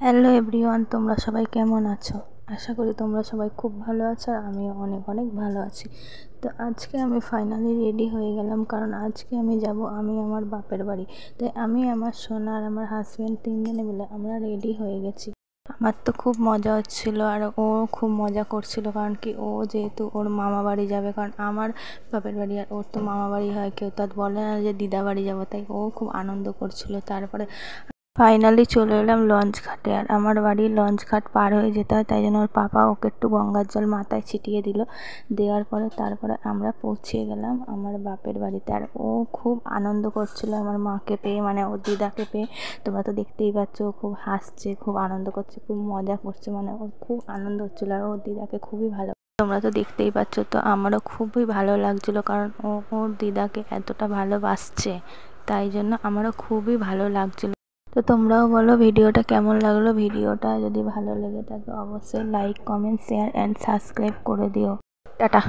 Hello everyone, তোমরা সবাই কেমন আছো? আশা করি তোমরা সবাই খুব ভালো আছো আর আমিও অনেক অনেক ভালো আছি। তো আজকে আমি ফাইনালি রেডি হয়ে গেলাম, কারণ আজকে আমি যাব আমার বাপের বাড়ি। তাই আমি, আমার সোনা আর আমার হাজব্যান্ড তিনজনে মিলে আমরা রেডি হয়ে গেছি। আমার তো খুব মজা হচ্ছিলো আর ও খুব মজা করছিল, কারণ কি ও যেহেতু ওর মামা বাড়ি যাবে, কারণ আমার বাপের বাড়ি আর ওর তো মামা বাড়ি হয়, কেউ তার বলে না যে দিদা বাড়ি যাবো, তাই ও খুব আনন্দ করছিল। তারপরে ফাইনালি চলে এলাম লঞ্চ ঘাটে। আর আমার বাড়ি লঞ্চ ঘাট পার হয়ে যেতে হয়, তাই জন্য ওর পাপা ওকে একটু গঙ্গার জল মাথায় ছিটিয়ে দিল। দেওয়ার পরে তারপরে আমরা পৌঁছে গেলাম আমার বাপের বাড়িতে। আর ও খুব আনন্দ করছিল আমার মাকে পেয়ে, মানে ওর দিদাকে পেয়ে। তোমরা তো দেখতেই পাচ্ছ, ও খুব হাসছে, খুব আনন্দ করছে, খুব মজা করছে, মানে ওর খুব আনন্দ হচ্ছিলো। আর ওর দিদাকে খুবই ভালো, তোমরা তো দেখতেই পাচ্ছ। তো আমারও খুবই ভালো লাগছিলো, কারণ ও ওর দিদাকে এতটা ভালোবাসছে, তাই জন্য আমারও খুবই ভালো লাগছিলো। তো তোমরাও বলো ভিডিওটা কেমন লাগলো। ভিডিওটা যদি ভালো লেগে থাকে অবশ্যই like, comment, share and subscribe করে দিও। টাটা।